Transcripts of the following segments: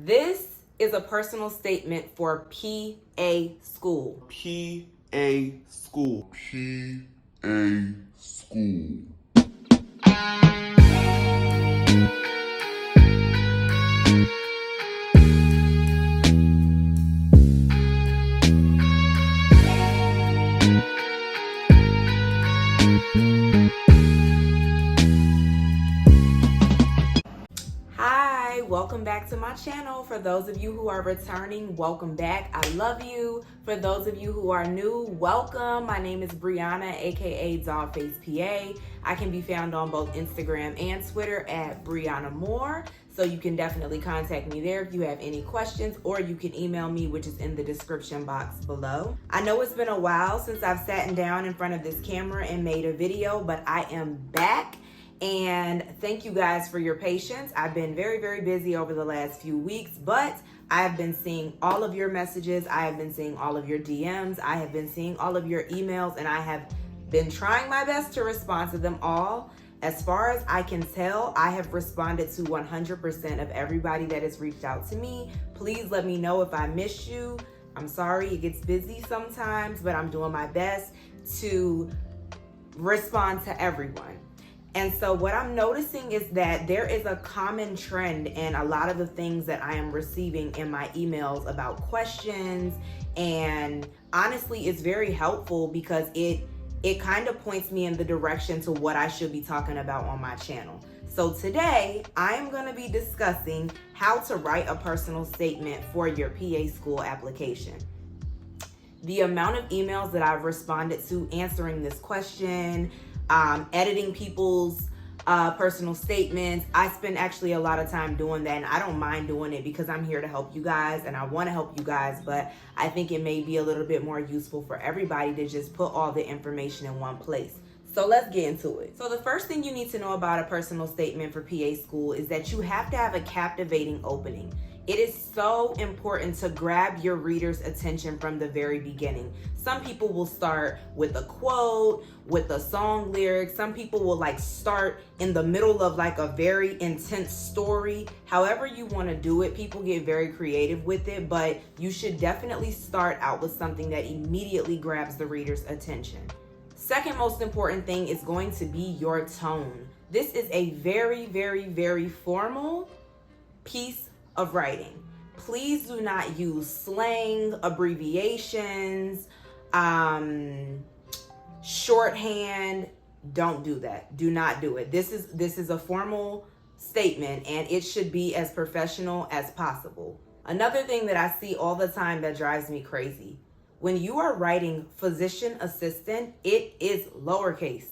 This is a personal statement for PA school. PA school. PA school. Welcome back to my channel. For those of you who are returning, welcome back. I love you. For those of you who are new, welcome. My name is Brianna, aka Dogface PA. I can be found on both Instagram and Twitter at Brianna Moore. So you can definitely contact me there if you have any questions, or you can email me, which is in the description box below. I know it's been a while since I've sat down in front of this camera and made a video, but I am back. And thank you guys for your patience. I've been very, very busy over the last few weeks, but I have been seeing all of your messages. I have been seeing all of your DMs. I have been seeing all of your emails, and I have been trying my best to respond to them all. As far as I can tell, I have responded to 100% of everybody that has reached out to me. Please let me know if I missed you. I'm sorry, it gets busy sometimes, but I'm doing my best to respond to everyone. And so what I'm noticing is that there is a common trend in a lot of the things that I am receiving in my emails about questions. And honestly, it's very helpful because it kind of points me in the direction to what I should be talking about on my channel. So today, I am going to be discussing how to write a personal statement for your PA school application. The amount of emails that I've responded to answering this question, editing people's personal statements. I spend actually a lot of time doing that, and I don't mind doing it because I'm here to help you guys and I want to help you guys, but I think it may be a little bit more useful for everybody to just put all the information in one place. So let's get into it. So the first thing you need to know about a personal statement for PA school is that you have to have a captivating opening. It is so important to grab your reader's attention from the very beginning. Some people will start with a quote, with a song lyric. Some people will start in the middle of a very intense story. However you want to do it, people get very creative with it, but you should definitely start out with something that immediately grabs the reader's attention. Second most important thing is going to be your tone. This is a very, very, very formal piece of writing. Please do not use slang, abbreviations, shorthand. Don't do that. Do not do it. This is a formal statement, and it should be as professional as possible. Another thing that I see all the time that drives me crazy: when you are writing physician assistant, it is lowercase.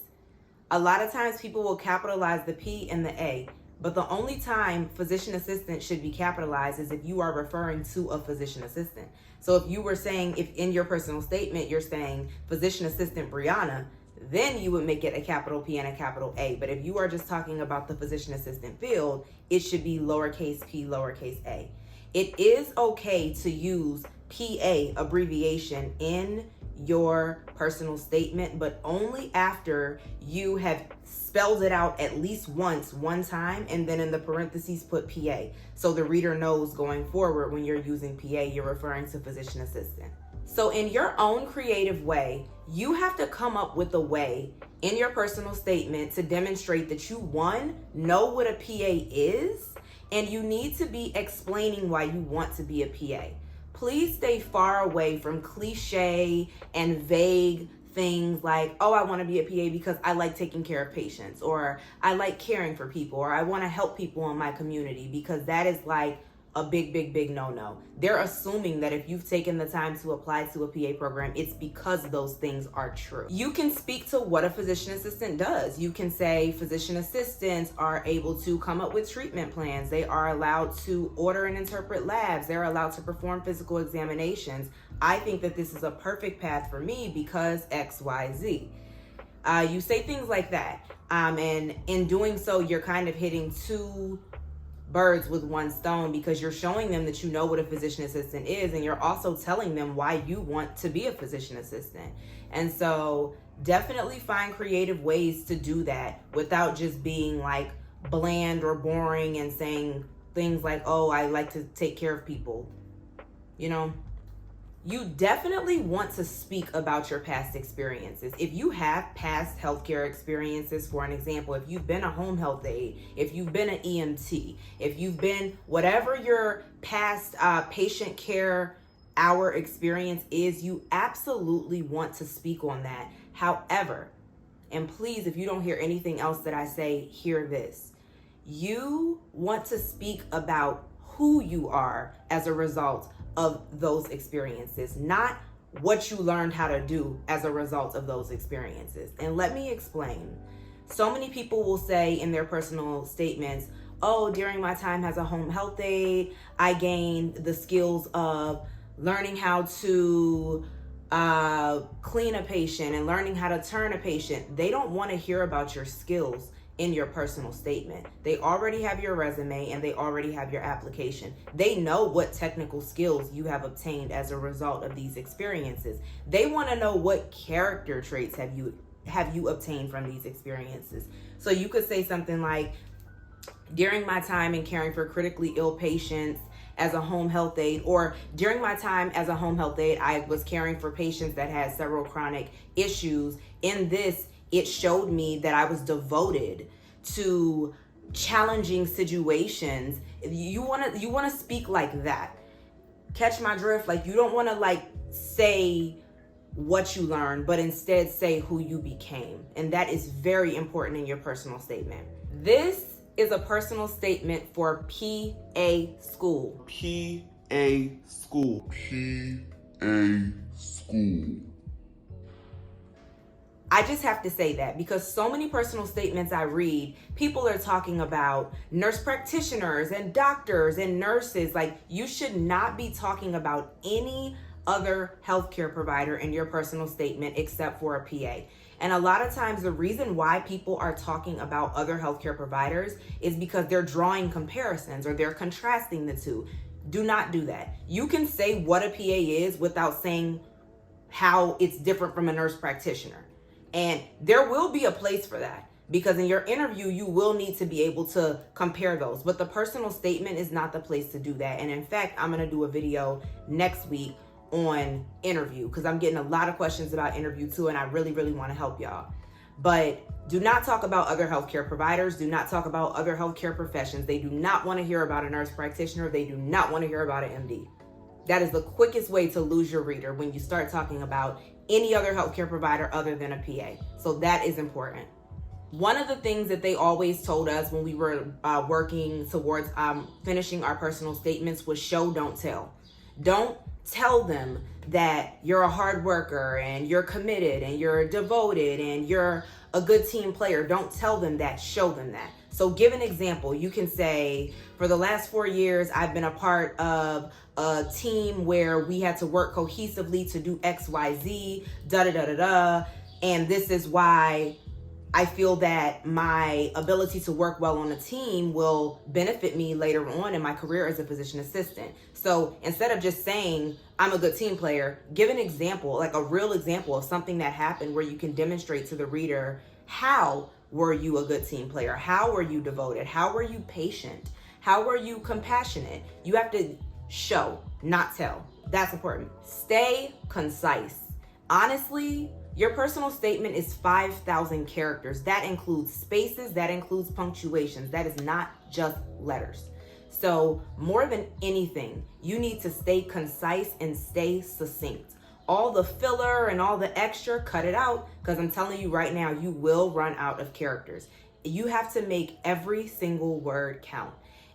A lot of times people will capitalize the P and the A. But the only time physician assistant should be capitalized is if you are referring to a physician assistant. So if you were saying, if in your personal statement you're saying physician assistant Brianna, then you would make it a capital P and a capital A. But if you are just talking about the physician assistant field, it should be lowercase p, lowercase a. It is okay to use PA abbreviation in your personal statement, but only after you have spelled it out at least one time, and then in the parentheses put PA. So the reader knows going forward when you're using PA, you're referring to physician assistant. So in your own creative way, you have to come up with a way in your personal statement to demonstrate that you, one, know what a PA is, and you need to be explaining why you want to be a PA. Please stay far away from cliche and vague things like, oh, I want to be a PA because I like taking care of patients, or I like caring for people, or I want to help people in my community, because that is a big no-no. They're assuming that if you've taken the time to apply to a PA program, it's because those things are true. You can speak to what a physician assistant does. You can say physician assistants are able to come up with treatment plans. They are allowed to order and interpret labs. They're allowed to perform physical examinations. I think that this is a perfect path for me because X, Y, Z. You say things like that. And in doing so, you're kind of hitting two birds with one stone, because you're showing them that you know what a physician assistant is, and you're also telling them why you want to be a physician assistant. And so definitely find creative ways to do that without just being bland or boring and saying things like, oh, I like to take care of people. You know, you definitely want to speak about your past experiences. If you have past healthcare experiences, for an example, if you've been a home health aide, if you've been an EMT, if you've been whatever your past patient care hour experience is, you absolutely want to speak on that. However, and please, if you don't hear anything else that I say, hear this. You want to speak about who you are as a result of those experiences, not what you learned how to do as a result of those experiences. And let me explain. So many people will say in their personal statements, oh, during my time as a home health aide, I gained the skills of learning how to clean a patient and learning how to turn a patient. They don't want to hear about your skills in your personal statement. They already have your resume and they already have your application. They know what technical skills you have obtained as a result of these experiences. They want to know what character traits have you obtained from these experiences. So you could say something like, during my time in caring for critically ill patients as a home health aide, or during my time as a home health aide, I was caring for patients that had several chronic issues. In this, it showed me that I was devoted to challenging situations. You want to speak like that. Catch my drift? Like, you don't want to like say what you learned, but instead say who you became. And that is very important in your personal statement. This is a personal statement for PA school. PA school. PA school. I just have to say that because so many personal statements I read, people are talking about nurse practitioners and doctors and nurses. Like, you should not be talking about any other healthcare provider in your personal statement except for a PA. And a lot of times the reason why people are talking about other healthcare providers is because they're drawing comparisons or they're contrasting the two. Do not do that. You can say what a PA is without saying how it's different from a nurse practitioner. And there will be a place for that because in your interview, you will need to be able to compare those. But the personal statement is not the place to do that. And in fact, I'm going to do a video next week on interview because I'm getting a lot of questions about interview too. And I really, really want to help y'all. But do not talk about other healthcare providers. Do not talk about other healthcare professions. They do not want to hear about a nurse practitioner. They do not want to hear about an MD. That is the quickest way to lose your reader when you start talking about any other healthcare provider other than a PA. So that is important. One of the things that they always told us when we were working towards finishing our personal statements was show, don't tell. Don't tell them that you're a hard worker and you're committed and you're devoted and you're a good team player. Don't tell them that, show them that. So give an example. You can say, for the last 4 years, I've been a part of a team where we had to work cohesively to do X, Y, Z, and this is why I feel that my ability to work well on a team will benefit me later on in my career as a physician assistant. So instead of just saying, I'm a good team player, give an example, like a real example of something that happened where you can demonstrate to the reader, how were you a good team player? How were you devoted? How were you patient? How were you compassionate? You have to show, not tell. That's important. Stay concise. Honestly, your personal statement is 5,000 characters. That includes spaces, that includes punctuations. That is not just letters. So more than anything, you need to stay concise and stay succinct. All the filler and all the extra, cut it out, because I'm telling you right now, you will run out of characters. You have to make every single word count.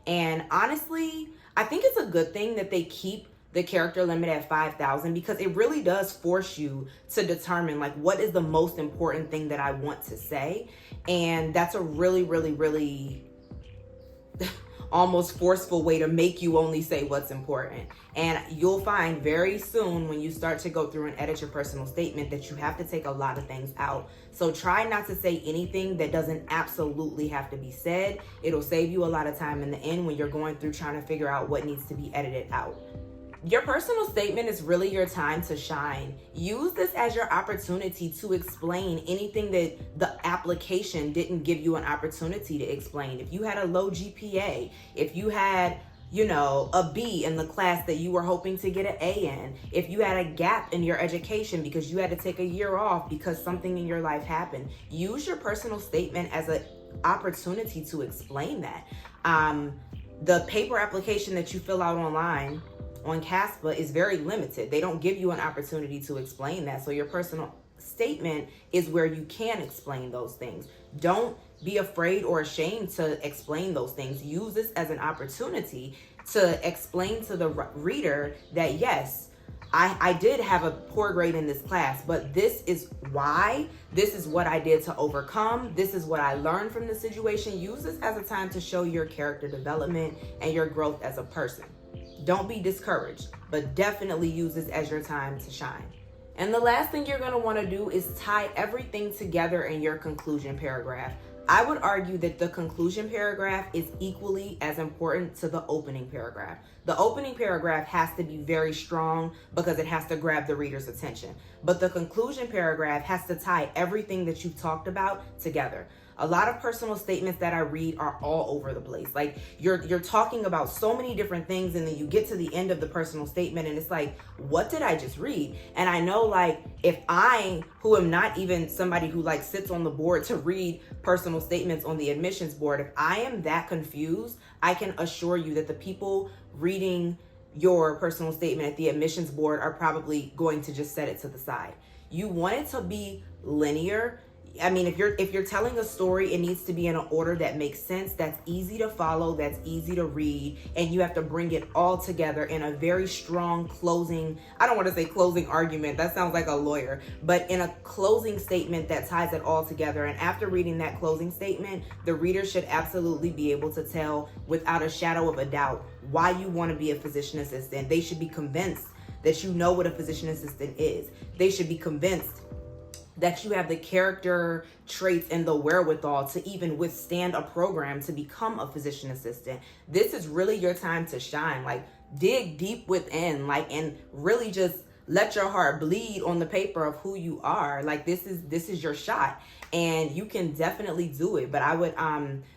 And honestly, I think it's a good thing that they keep the character limit at 5,000 because it really does force you to determine like what is the most important thing that I want to say. And that's a really, really, really almost forceful way to make you only say what's important. And you'll find very soon when you start to go through and edit your personal statement that you have to take a lot of things out. So try not to say anything that doesn't absolutely have to be said. It'll save you a lot of time in the end when you're going through trying to figure out what needs to be edited out. Your personal statement is really your time to shine. Use this as your opportunity to explain anything that the application didn't give you an opportunity to explain. If you had a low GPA, if you had, a B in the class that you were hoping to get an A in, if you had a gap in your education because you had to take a year off because something in your life happened, use your personal statement as an opportunity to explain that. The paper application that you fill out online on CASPA is very limited. They don't give you an opportunity to explain that. So your personal statement is where you can explain those things. Don't be afraid or ashamed to explain those things. Use this as an opportunity to explain to the reader that, yes, I did have a poor grade in this class, but this is why. This is what I did to overcome. This is what I learned from the situation. Use this as a time to show your character development and your growth as a person. Don't be discouraged, but definitely use this as your time to shine. And the last thing you're going to want to do is tie everything together in your conclusion paragraph. I would argue that the conclusion paragraph is equally as important to the opening paragraph. The opening paragraph has to be very strong because it has to grab the reader's attention. But the conclusion paragraph has to tie everything that you've talked about together. A lot of personal statements that I read are all over the place. Like you're talking about so many different things, and then you get to the end of the personal statement and it's like, what did I just read? And I know, like, if I, who am not even somebody who like sits on the board to read personal statements on the admissions board, if I am that confused, I can assure you that the people reading your personal statement at the admissions board are probably going to just set it to the side. You want it to be linear. I mean, if you're telling a story, it needs to be in an order that makes sense, that's easy to follow, that's easy to read, and you have to bring it all together in a very strong closing, I don't want to say closing argument, that sounds like a lawyer, but in a closing statement that ties it all together. And after reading that closing statement, the reader should absolutely be able to tell without a shadow of a doubt why you want to be a physician assistant. They should be convinced that you know what a physician assistant is. They should be convinced that you have the character traits and the wherewithal to even withstand a program to become a physician assistant. This is really your time to shine. Like, dig deep within, like, and really just let your heart bleed on the paper of who you are. Like, this is your shot, and you can definitely do it. But I would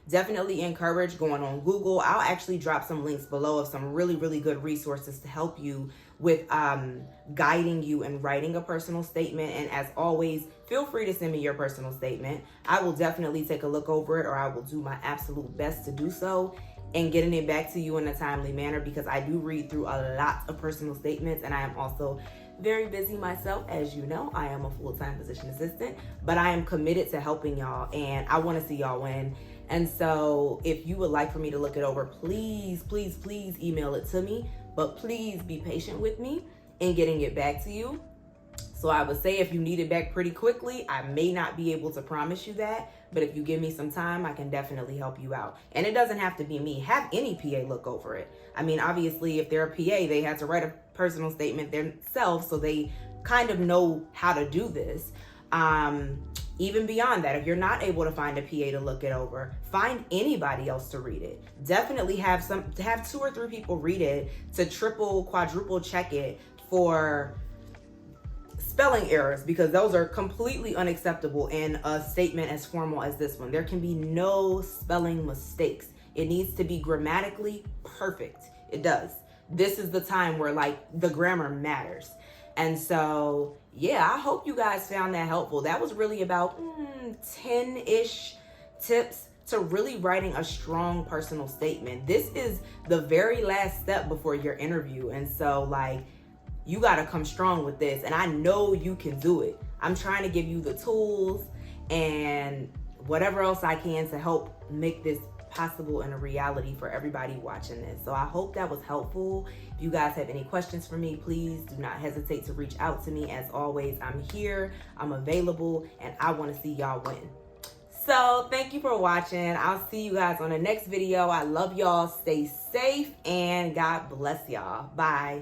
definitely encourage going on Google. I'll actually drop some links below of some really, really good resources to help you with guiding you in writing a personal statement. And as always, feel free to send me your personal statement. I will definitely take a look over it, or I will do my absolute best to do so and getting it back to you in a timely manner, because I do read through a lot of personal statements, and I am also very busy myself. As you know, I am a full-time physician assistant, but I am committed to helping y'all, and I want to see y'all win. And so if you would like for me to look it over, please, please, please email it to me, but please be patient with me in getting it back to you. So I would say if you need it back pretty quickly, I may not be able to promise you that, but if you give me some time, I can definitely help you out. And it doesn't have to be me. Have any PA look over it. I mean, obviously, if they're a PA, they have to write a personal statement themselves, so they kind of know how to do this. Even beyond that, if you're not able to find a PA to look it over, find anybody else to read it. Definitely have 2 or 3 people read it to triple, quadruple check it for spelling errors, because those are completely unacceptable in a statement as formal as this one. There can be no spelling mistakes. It needs to be grammatically perfect. It does. This is the time where, like, the grammar matters. And so, yeah, I hope you guys found that helpful. That was really about 10-ish tips to really writing a strong personal statement. This is the very last step before your interview. And so, like, you got to come strong with this. And I know you can do it. I'm trying to give you the tools and whatever else I can to help make this possible and a reality for everybody watching this. So I hope that was helpful. If you guys have any questions for me, please do not hesitate to reach out to me. As always, I'm here, I'm available, and I want to see y'all win. So thank you for watching. I'll see you guys on the next video. I love y'all. Stay safe and God bless y'all. Bye.